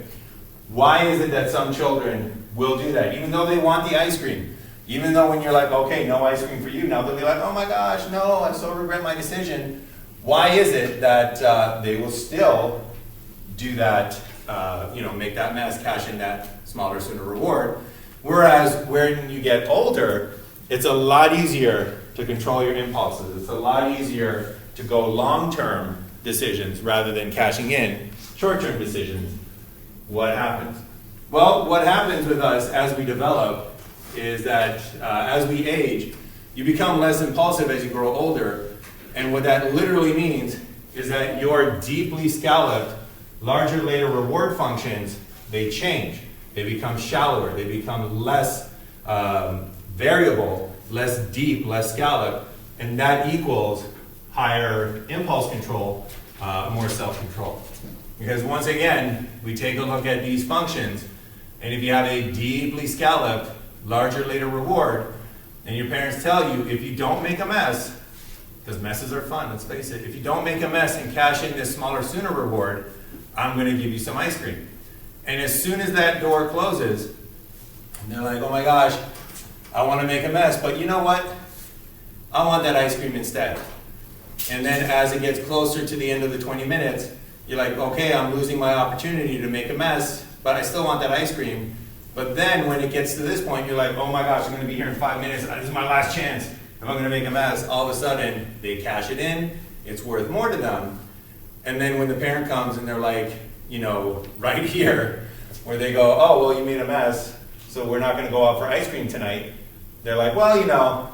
Why is it that some children will do that, even though they want the ice cream? Even though when you're like, okay, no ice cream for you, now they'll be like, oh my gosh, no, I so regret my decision. Why is it that they will still do that, make that mess, cash in that smaller, sooner reward? Whereas when you get older, it's a lot easier to control your impulses. It's a lot easier to go long-term decisions rather than cashing in short-term decisions. What happens? Well, what happens with us as we develop is that as we age, you become less impulsive as you grow older. And what that literally means is that your deeply scalloped, larger later reward functions, they change. They become shallower. They become less variable, less deep, less scalloped. And that equals higher impulse control, more self-control. Because once again, we take a look at these functions, and if you have a deeply scalloped, larger later reward, and your parents tell you, if you don't make a mess, because messes are fun, let's face it, if you don't make a mess and cash in this smaller, sooner reward, I'm going to give you some ice cream. And as soon as that door closes, and they're like, oh my gosh, I want to make a mess, but you know what? I want that ice cream instead. And then as it gets closer to the end of the 20 minutes, you're like, okay, I'm losing my opportunity to make a mess, but I still want that ice cream. But then when it gets to this point, you're like, oh my gosh, I'm going to be here in 5 minutes. This is my last chance. If I'm going to make a mess, all of a sudden, they cash it in. It's worth more to them. And then when the parent comes and they're like, right here, where they go, oh, well, you made a mess, so we're not going to go out for ice cream tonight. They're like, well,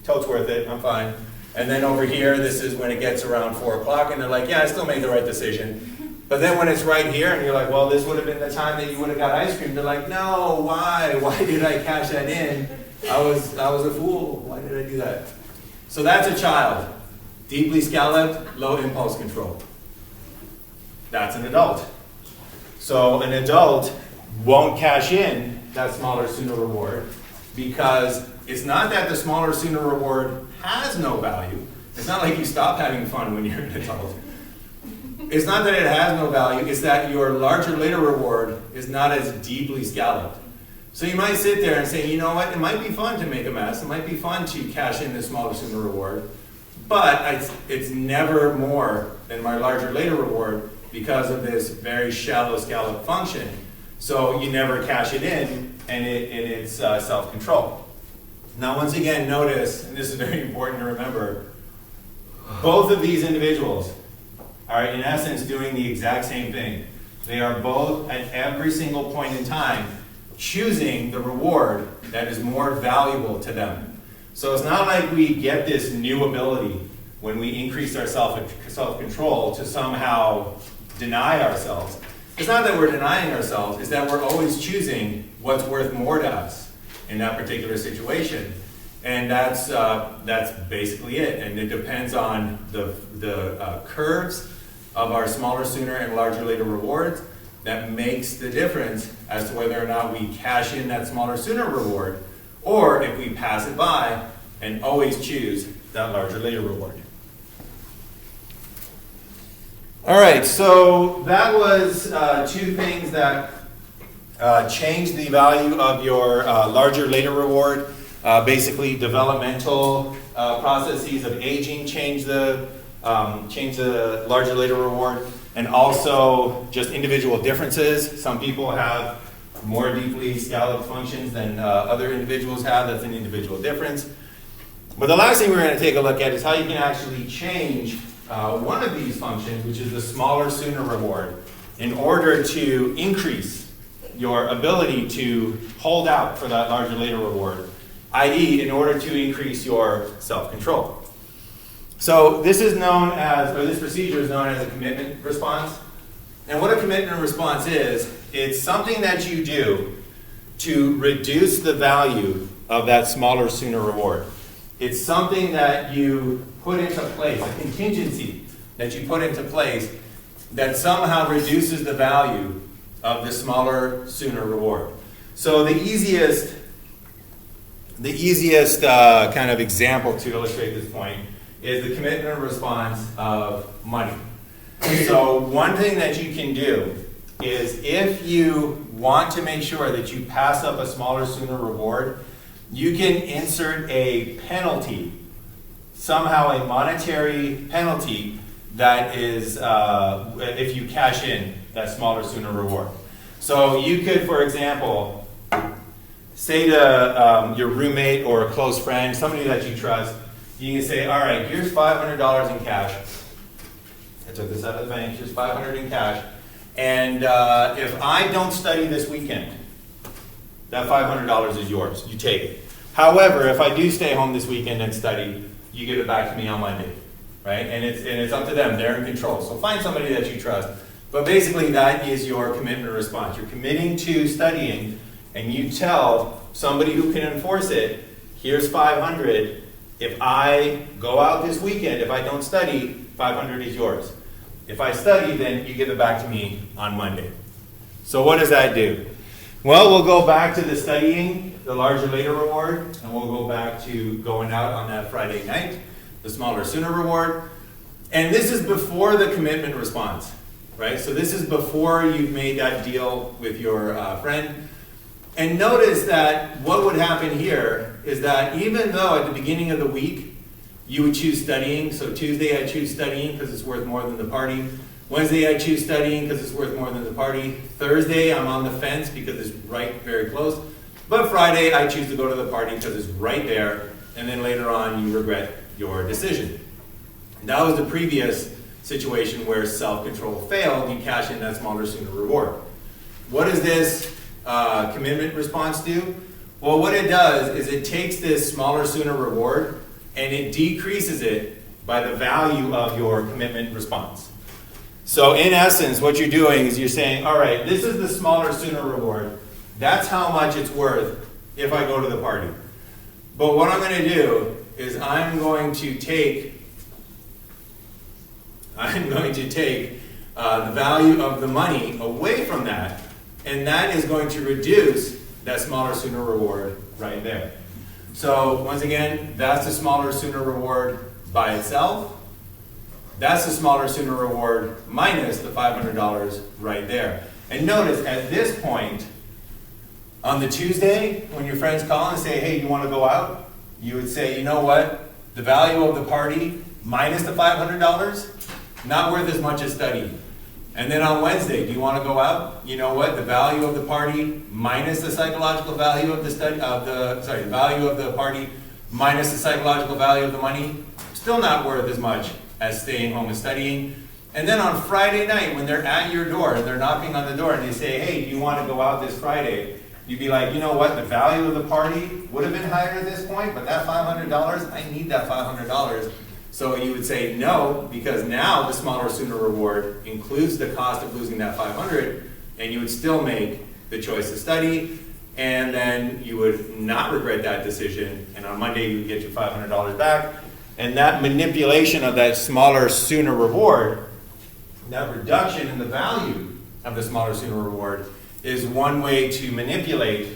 totes worth it. I'm fine. And then over here, this is when it gets around 4 o'clock, and they're like, yeah, I still made the right decision. But then when it's right here, and you're like, well, this would have been the time that you would have got ice cream. They're like, no, why? Why did I cash that in? I was a fool. Why did I do that? So that's a child. Deeply scalloped, low impulse control. That's an adult. So an adult won't cash in that smaller, sooner reward because it's not that the smaller, sooner reward has no value. It's not like you stop having fun when you're an adult. It's not that it has no value, it's that your larger, later reward is not as deeply scalloped. So you might sit there and say, you know what, it might be fun to make a mess, it might be fun to cash in this smaller, sooner reward, but it's never more than my larger, later reward because of this very shallow scallop function. So you never cash it in, and it's self-control. Now, once again, notice, and this is very important to remember, both of these individuals are in essence doing the exact same thing. They are both at every single point in time choosing the reward that is more valuable to them. So it's not like we get this new ability when we increase our self-control to somehow deny ourselves. It's not that we're denying ourselves, it's that we're always choosing what's worth more to us in that particular situation. And that's basically it. And it depends on the curves of our smaller, sooner, and larger, later rewards that makes the difference as to whether or not we cash in that smaller, sooner reward, or if we pass it by and always choose that larger, later reward. All right, so that was two things that change the value of your larger later reward. Basically, developmental processes of aging change the larger later reward, and also just individual differences. Some people have more deeply scalloped functions than other individuals have. That's an individual difference. But the last thing we're going to take a look at is how you can actually change one of these functions, which is the smaller, sooner reward, in order to increase your ability to hold out for that larger, later reward, i.e., in order to increase your self-control. So this is known as, or this procedure is known as a commitment response. And what a commitment response is, it's something that you do to reduce the value of that smaller, sooner reward. It's something that you put into place, a contingency that you put into place that somehow reduces the value of the smaller, sooner reward. So the easiest kind of example to illustrate this point is the commitment response of money. So one thing that you can do is, if you want to make sure that you pass up a smaller, sooner reward, you can insert a penalty, somehow a monetary penalty that is if you cash in that smaller, sooner reward. So you could, for example, say to your roommate or a close friend, somebody that you trust, you can say, all right, here's $500 in cash. I took this out of the bank, here's $500 in cash. And if I don't study this weekend, that $500 is yours. You take it. However, if I do stay home this weekend and study, you give it back to me on Monday, right? And it's up to them. They're in control. So find somebody that you trust. But basically, that is your commitment response. You're committing to studying, and you tell somebody who can enforce it, here's $500. If I go out this weekend, if I don't study, $500 is yours. If I study, then you give it back to me on Monday. So what does that do? Well, we'll go back to the studying, the larger, later reward, and we'll go back to going out on that Friday night, the smaller, sooner reward. And this is before the commitment response, right? So this is before you've made that deal with your friend. And notice that what would happen here is that even though at the beginning of the week you would choose studying, so Tuesday I choose studying because it's worth more than the party. Wednesday I choose studying because it's worth more than the party. Thursday I'm on the fence because it's right very close. But Friday I choose to go to the party because it's right there. And then later on you regret your decision. And that was the previous situation where self-control failed. You cash in that smaller, sooner reward. What does this commitment response do? Well, what it does is it takes this smaller, sooner reward and it decreases it by the value of your commitment response. So in essence, what you're doing is you're saying, all right, this is the smaller, sooner reward. That's how much it's worth if I go to the party. But what I'm going to do is I'm going to take the value of the money away from that, and that is going to reduce that smaller, sooner reward right there. So once again, that's the smaller, sooner reward by itself. That's the smaller, sooner reward minus the $500 right there. And notice at this point, on the Tuesday, when your friends call and say, hey, you want to go out? You would say, you know what? The value of the party minus the $500, not worth as much as studying. And then on Wednesday, do you want to go out? You know what? The value of the party minus the psychological value of the the value of the party minus the psychological value of the money, still not worth as much as staying home and studying. And then on Friday night, when they're at your door and they're knocking on the door and they say, hey, do you want to go out this Friday? You'd be like, you know what? The value of the party would have been higher at this point, but that $500, I need that $500. So you would say no, because now the smaller, sooner reward includes the cost of losing that $500, and you would still make the choice to study, and then you would not regret that decision, and on Monday you would get your $500 back. And that manipulation of that smaller, sooner reward, that reduction in the value of the smaller, sooner reward, is one way to manipulate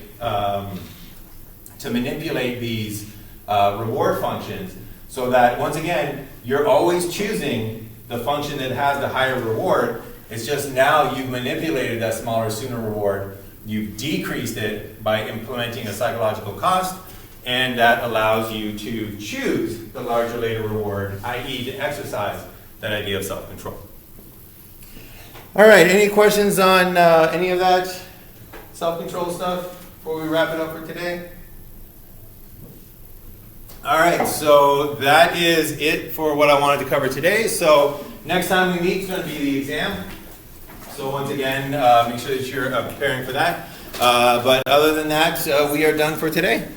these reward functions, so that once again you're always choosing the function that has the higher reward. It's just now you've manipulated that smaller, sooner reward You've decreased it by implementing a psychological cost, and that allows you to choose the larger later reward, i.e. to exercise that idea of self-control. All right, any questions on any of that self-control stuff before we wrap it up for today? All right, so that is it for what I wanted to cover today. So next time we meet is going to be the exam. So once again, make sure that you're preparing for that. But other than that, we are done for today.